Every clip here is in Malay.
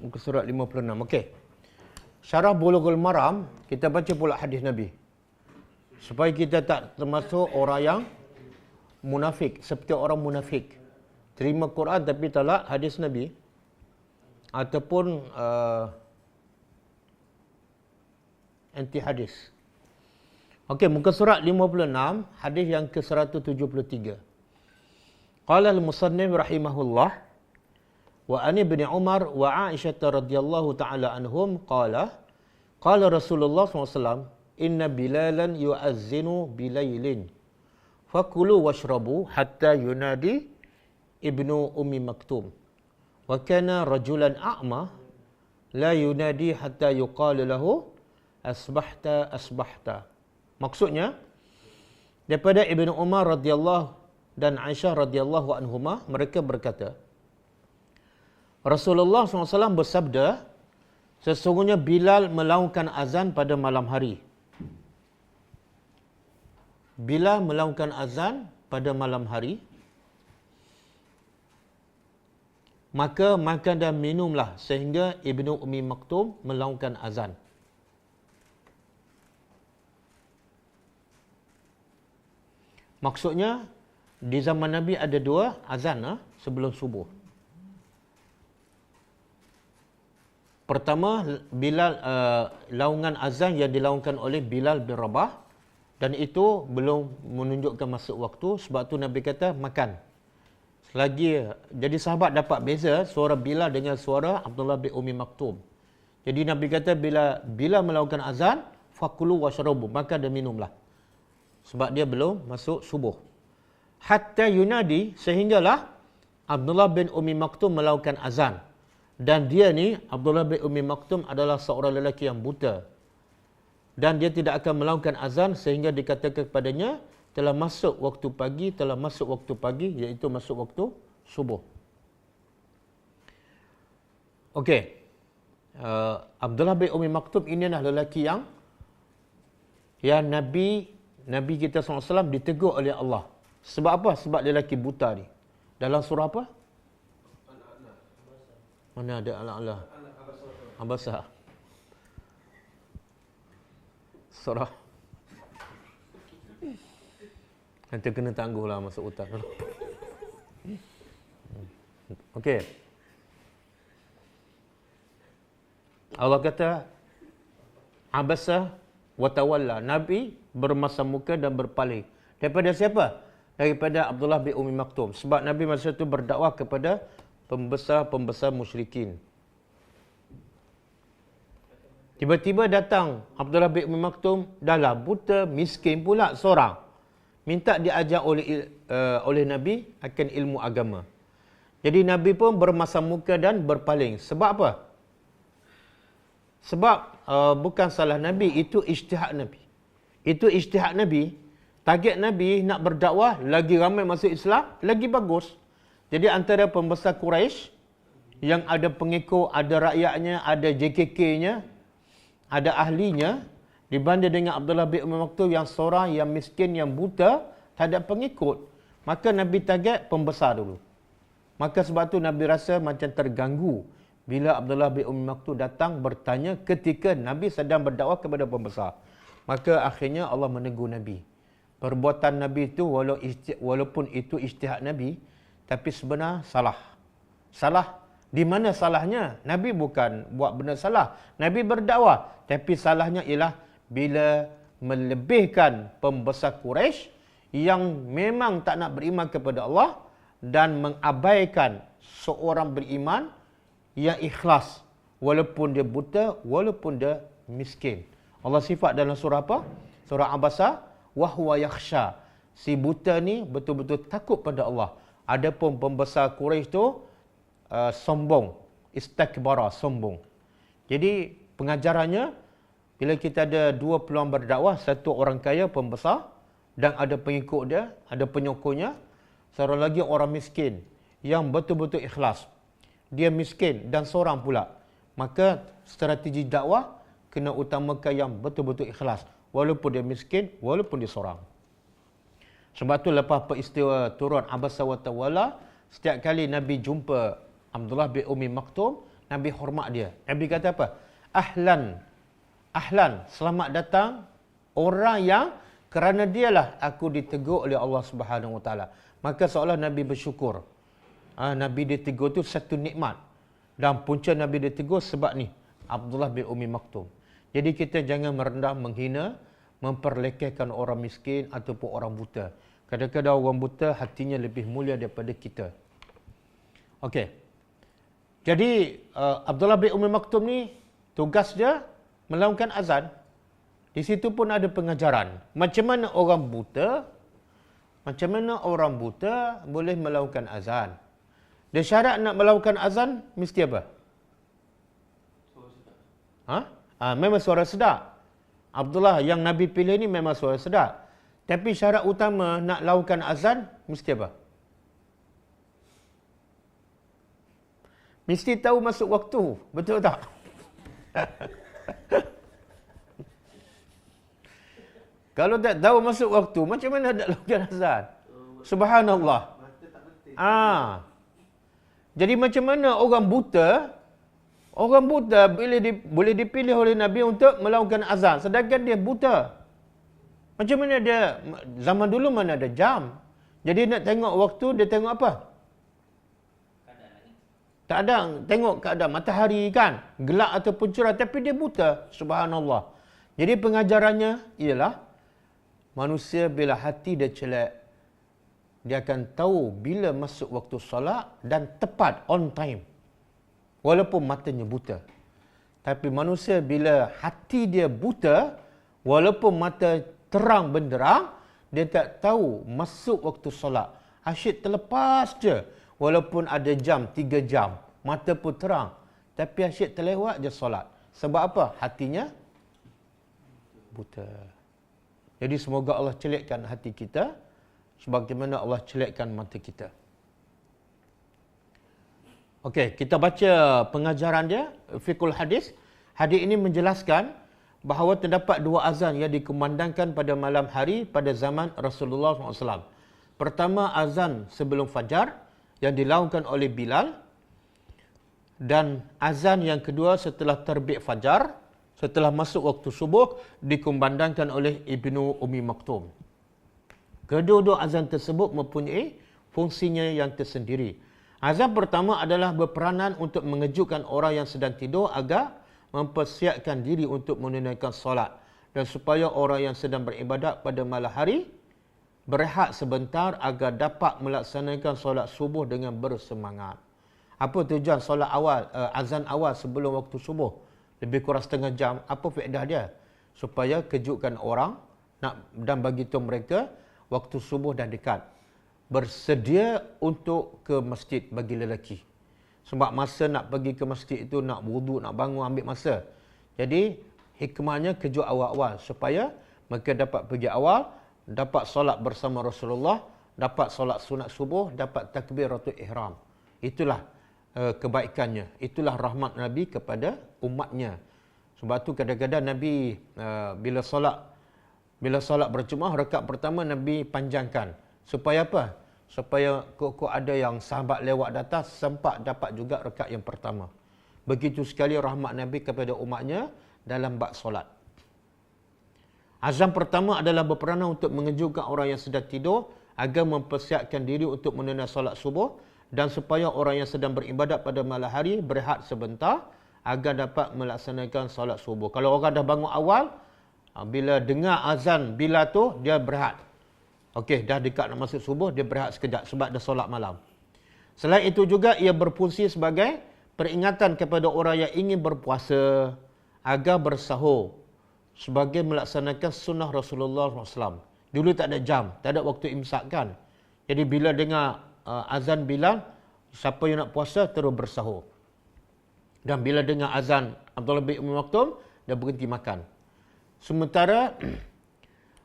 Muka surat 56. Okey. Syarah Bulughul Maram, kita baca pula hadis Nabi. Supaya kita tak termasuk orang yang munafik, seperti orang munafik. Terima Quran tapi tolak hadis Nabi. Ataupun anti hadis. Okey, muka surat 56, hadis yang ke-173. Qala al-musannif rahimahullah wa an ibn Umar wa Aisyah radhiyallahu taala anhum qala Rasulullah SAW inna bilalan yu'azzinu bilailin fakulu washrabu hatta yunadi ibnu ummi maktum wa kana rajulan a'ma la yunadi hatta yuqala lahu asbahta asbahta. Maksudnya daripada Ibnu Umar radhiyallahu dan Aisyah radhiyallahu anhuma, mereka berkata Rasulullah SAW bersabda, sesungguhnya Bilal melaungkan azan pada malam hari. Bilal melaungkan azan pada malam hari, maka makan dan minumlah sehingga Ibnu Ummi Maktum melaungkan azan. Maksudnya, di zaman Nabi ada dua azan sebelum subuh. Pertama, Bilal laungan azan yang dilaungkan oleh Bilal bin Rabah, dan itu belum menunjukkan masuk waktu, sebab tu Nabi kata makan. Selagi jadi sahabat dapat beza suara Bilal dengan suara Abdullah bin Ummi Maktum. Jadi Nabi kata bila melakukan azan, fakulu washrabu, makan dan minumlah. Sebab dia belum masuk subuh. Hatta yunadi, sehinggalah Abdullah bin Ummi Maktum melakukan azan. Dan dia ni, Abdullah bin Ummi Maktum adalah seorang lelaki yang buta. Dan dia tidak akan melakukan azan sehingga dikatakan kepadanya, telah masuk waktu pagi, iaitu masuk waktu subuh. Okey. Abdullah bin Ummi Maktum ini adalah lelaki yang Nabi kita SAW ditegur oleh Allah. Sebab apa? Sebab dia lelaki buta ni. Dalam surah apa? Mana ada Al-A'la? Abasa. Surah. Nanti kena tangguhlah masuk hutan. Okey. Allah kata, Abasa wa tawalla. Nabi bermasam muka dan berpaling. Daripada siapa? Daripada Abdullah bin Ummi Maktum. Sebab Nabi masa itu berdakwah kepada pembesar-pembesar musyrikin. Tiba-tiba datang Abdullah bin Ummi Maktum, dahlah buta, miskin pula seorang. Minta diajar oleh Nabi akan ilmu agama. Jadi Nabi pun bermasam muka dan berpaling. Sebab apa? Sebab bukan salah Nabi, itu ijtihad Nabi. Itu ijtihad Nabi. Target Nabi nak berdakwah, lagi ramai masuk Islam, lagi bagus. Jadi antara pembesar Quraisy yang ada pengikut, ada rakyatnya, ada JKK-nya, ada ahlinya, dibanding dengan Abdullah bin Ummi Maktum yang seorang, yang miskin, yang buta, tak ada pengikut. Maka Nabi target pembesar dulu. Maka sebab tu Nabi rasa macam terganggu bila Abdullah bin Ummi Maktum datang bertanya ketika Nabi sedang berdakwah kepada pembesar. Maka akhirnya Allah menegur Nabi. Perbuatan Nabi itu walaupun itu ijtihad Nabi, tapi sebenar salah. Salah. Di mana salahnya? Nabi bukan buat benda salah. Nabi berdakwah. Tapi salahnya ialah bila melebihkan pembesar Quraisy yang memang tak nak beriman kepada Allah dan mengabaikan seorang beriman yang ikhlas walaupun dia buta, walaupun dia miskin. Allah sifat dalam surah apa? Surah Abasa, wa huwa yakhsha. Si buta ni betul-betul takut pada Allah. Adapun pembesar Quraisy tu sombong, istakbara, sombong. Jadi pengajarannya, bila kita ada dua peluang berdakwah, satu orang kaya pembesar dan ada pengikut dia, ada penyokongnya, seorang lagi orang miskin yang betul-betul ikhlas. Dia miskin dan seorang pula. Maka strategi dakwah kena utamakan yang betul-betul ikhlas. Walaupun dia miskin, walaupun dia seorang. Sebab tu lepas peristiwa turun Abasa wa Tawalla, setiap kali Nabi jumpa Abdullah bin Ummi Maktum, Nabi hormat dia. Nabi kata apa? Ahlan. Ahlan, selamat datang orang yang kerana dialah aku ditegur oleh Allah Subhanahu Wa Taala. Maka seolah Nabi bersyukur. Nabi ditegur tu satu nikmat. Dan punca Nabi ditegur sebab ni Abdullah bin Ummi Maktum. Jadi kita jangan merendah, menghina, memperlekehkan orang miskin ataupun orang buta. Kadang-kadang orang buta hatinya lebih mulia daripada kita. Okey. Jadi Abdullah bin Ummi Maktum ni tugas dia melakukan azan. Di situ pun ada pengajaran. Macam mana orang buta boleh melakukan azan. Dia syarat nak melakukan azan mesti apa? Memang suara sedap. Abdullah yang Nabi pilih ni memang suara sedap. Tapi syarat utama nak lakukan azan mesti apa? Mesti tahu masuk waktu. Betul tak? Kalau tak tahu masuk waktu, macam mana nak lakukan azan? Subhanallah. Jadi macam mana orang buta boleh dipilih oleh Nabi untuk melakukan azan, sedangkan dia buta. Macam mana dia, zaman dulu mana ada jam. Jadi nak tengok waktu, dia tengok apa? Tak ada, tengok keadaan matahari kan, gelap ataupun cerah, tapi dia buta. Subhanallah. Jadi pengajarannya ialah, manusia bila hati dia celak, dia akan tahu bila masuk waktu solat dan tepat, on time. Walaupun matanya buta. Tapi manusia bila hati dia buta, walaupun mata terang benderang, dia tak tahu masuk waktu solat. Asyik terlepas je. Walaupun ada jam, 3 jam. Mata pun terang. Tapi asyik terlewat je solat. Sebab apa? Hatinya buta. Jadi semoga Allah celikkan hati kita sebagaimana Allah celikkan mata kita. Okey, kita baca pengajaran dia, fiqhul hadis. Hadis ini menjelaskan bahawa terdapat 2 azan yang dikumandangkan pada malam hari pada zaman Rasulullah SAW. Pertama, azan sebelum fajar yang dilakukan oleh Bilal. Dan azan yang kedua setelah terbit fajar, setelah masuk waktu subuh, dikumandangkan oleh Ibnu Ummi Maktum. Kedua-dua azan tersebut mempunyai fungsinya yang tersendiri. Azan pertama adalah berperanan untuk mengejutkan orang yang sedang tidur agar mempersiapkan diri untuk menunaikan solat. Dan supaya orang yang sedang beribadat pada malam hari berehat sebentar agar dapat melaksanakan solat subuh dengan bersemangat. Apa tujuan solat awal, azan awal sebelum waktu subuh? Lebih kurang setengah jam. Apa faedah dia? Supaya kejutkan orang dan bagi tahu mereka waktu subuh dah dekat. Bersedia untuk ke masjid bagi lelaki. Sebab masa nak pergi ke masjid itu, nak wuduk, nak bangun, ambil masa. Jadi, hikmahnya kejut awal-awal. Supaya mereka dapat pergi awal, dapat solat bersama Rasulullah, dapat solat sunat subuh, dapat takbiratul ihram. Itulah kebaikannya. Itulah rahmat Nabi kepada umatnya. Sebab tu kadang-kadang Nabi bila solat berjemaah, rakaat pertama Nabi panjangkan. Supaya apa? Supaya kok ada yang sahabat lewat datang sempat dapat juga rakaat yang pertama. Begitu sekali rahmat Nabi kepada umatnya dalam bab solat. Azan pertama adalah berperanan untuk mengejutkan orang yang sedang tidur agar mempersiapkan diri untuk menunaikan solat subuh dan supaya orang yang sedang beribadat pada malam hari berehat sebentar agar dapat melaksanakan solat subuh. Kalau orang dah bangun awal, bila dengar azan bila tu, dia berehat. Okey, dah dekat nak masuk subuh, dia berehat sekejap sebab dah solat malam. Selain itu juga, ia berfungsi sebagai peringatan kepada orang yang ingin berpuasa agar bersahur sebagai melaksanakan sunnah Rasulullah SAW. Dulu tak ada jam, tak ada waktu imsak kan. Jadi bila dengar azan Bilal, siapa yang nak puasa terus bersahur. Dan bila dengar azan Abdullah bin Ummi Maktum, dia berhenti makan. Sementara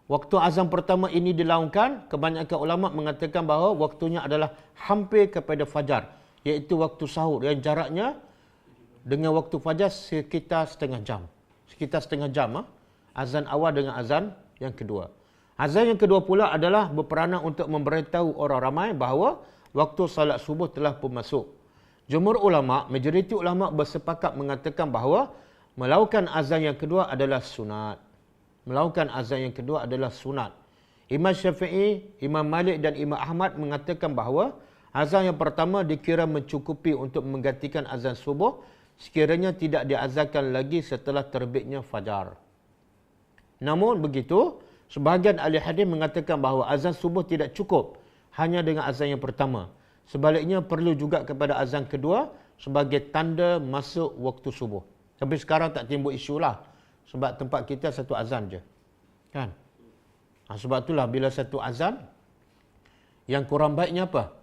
waktu azan pertama ini dilakukan, kebanyakan ulama mengatakan bahawa waktunya adalah hampir kepada fajar, iaitu waktu sahur yang jaraknya dengan waktu fajar sekitar setengah jam. Sekitar setengah jam, azan awal dengan azan yang kedua. Azan yang kedua pula adalah berperanan untuk memberitahu orang ramai bahawa waktu salat subuh telah pun masuk. Jumhur ulama, majoriti ulama bersepakat mengatakan bahawa melakukan azan yang kedua adalah sunat. Melakukan azan yang kedua adalah sunat. Imam Syafi'i, Imam Malik dan Imam Ahmad mengatakan bahawa azan yang pertama dikira mencukupi untuk menggantikan azan subuh sekiranya tidak diazankan lagi setelah terbitnya fajar. Namun begitu, sebahagian ahli hadis mengatakan bahawa azan subuh tidak cukup hanya dengan azan yang pertama. Sebaliknya perlu juga kepada azan kedua sebagai tanda masuk waktu subuh. Tapi sekarang tak timbul isu lah. Sebab tempat kita satu azan je. Kan? Sebab itulah bila satu azan, yang kurang baiknya apa?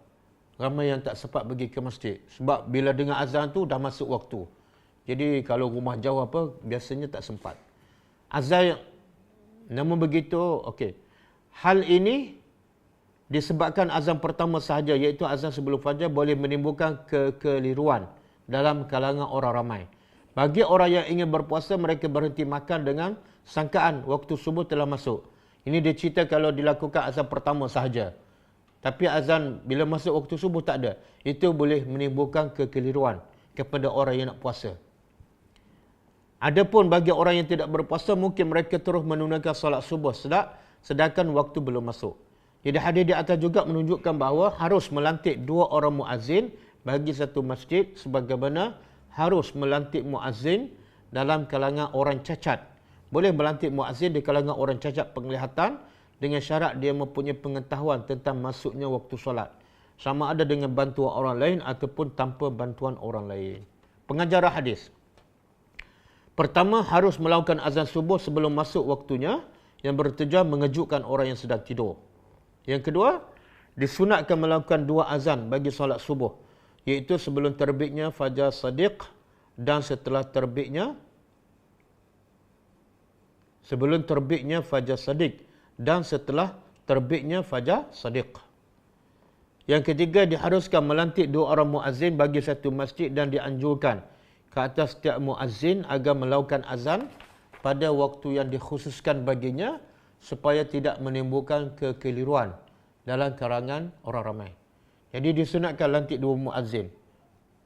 Ramai yang tak sempat pergi ke masjid. Sebab bila dengar azan tu dah masuk waktu. Jadi kalau rumah jauh apa, biasanya tak sempat. Azan, namun begitu, okey. Hal ini disebabkan azan pertama sahaja, iaitu azan sebelum fajar, boleh menimbulkan kekeliruan dalam kalangan orang ramai. Bagi orang yang ingin berpuasa, mereka berhenti makan dengan sangkaan waktu subuh telah masuk. Ini dia cerita kalau dilakukan azan pertama sahaja. Tapi azan bila masuk waktu subuh tak ada. Itu boleh menimbulkan kekeliruan kepada orang yang nak puasa. Adapun bagi orang yang tidak berpuasa, mungkin mereka terus menunaikan solat subuh sedangkan waktu belum masuk. Jadi hadis di atas juga menunjukkan bahawa harus melantik 2 orang muazzin bagi satu masjid, sebagaimana harus melantik muazzin dalam kalangan orang cacat. Boleh melantik muazzin di kalangan orang cacat penglihatan dengan syarat dia mempunyai pengetahuan tentang masuknya waktu solat. Sama ada dengan bantuan orang lain ataupun tanpa bantuan orang lain. Pengajaran hadis. Pertama, harus melakukan azan subuh sebelum masuk waktunya yang bertujuan mengejutkan orang yang sedang tidur. Yang kedua, disunatkan melakukan 2 azan bagi solat subuh, iaitu sebelum terbitnya fajar sadiq dan setelah terbitnya fajar sadiq dan setelah terbitnya fajar sadiq. Yang ketiga, diharuskan melantik 2 orang muazzin bagi satu masjid dan dianjurkan ke atas setiap muazzin agar melakukan azan pada waktu yang dikhususkan baginya supaya tidak menimbulkan kekeliruan dalam kalangan orang ramai. Jadi disunatkan lantik 2 muazzin.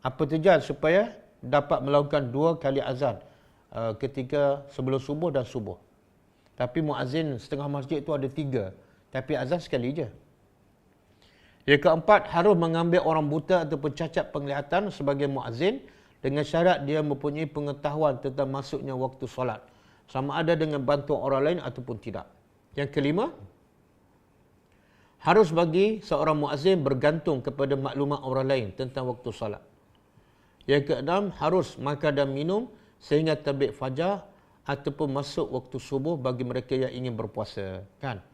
Apa tujuan? Supaya dapat melakukan 2 kali azan ketika sebelum subuh dan subuh. Tapi muazzin setengah masjid itu ada 3. Tapi azan sekali je. Yang keempat, harus mengambil orang buta ataupun cacat penglihatan sebagai muazzin dengan syarat dia mempunyai pengetahuan tentang masuknya waktu solat. Sama ada dengan bantuan orang lain ataupun tidak. Yang kelima, harus bagi seorang muazzin bergantung kepada maklumat orang lain tentang waktu solat. Yang keenam, harus makan dan minum sehingga terbit fajar ataupun masuk waktu subuh bagi mereka yang ingin berpuasa. Kan?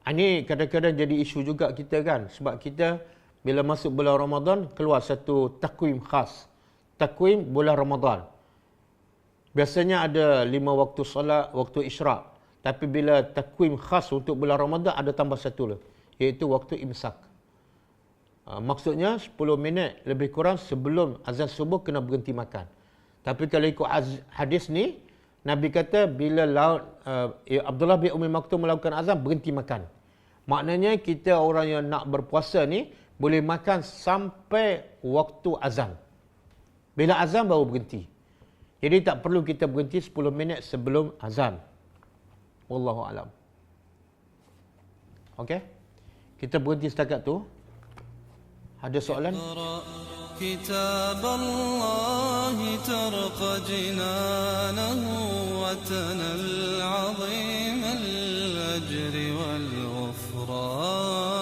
Ini kadang-kadang jadi isu juga kita kan. Sebab kita bila masuk bulan Ramadan, keluar satu takwim khas. Takwim bulan Ramadan. Biasanya ada 5 waktu solat, waktu isyraq. Tapi bila takwim khas untuk bulan Ramadan, ada tambah satu lah. Iaitu waktu imsak. Maksudnya 10 minit lebih kurang sebelum azan subuh kena berhenti makan. Tapi kalau ikut hadis ni, Nabi kata bila Abdullah bin Umi Maktum melakukan azan, berhenti makan. Maknanya kita orang yang nak berpuasa ni boleh makan sampai waktu azan. Bila azan baru berhenti. Jadi tak perlu kita berhenti 10 minit sebelum azan. Wallahu alam. Okey? Kita berhenti setakat tu. Ada soalan? كتاب الله ترقى جنانه وتنال عظيم الأجر والغفران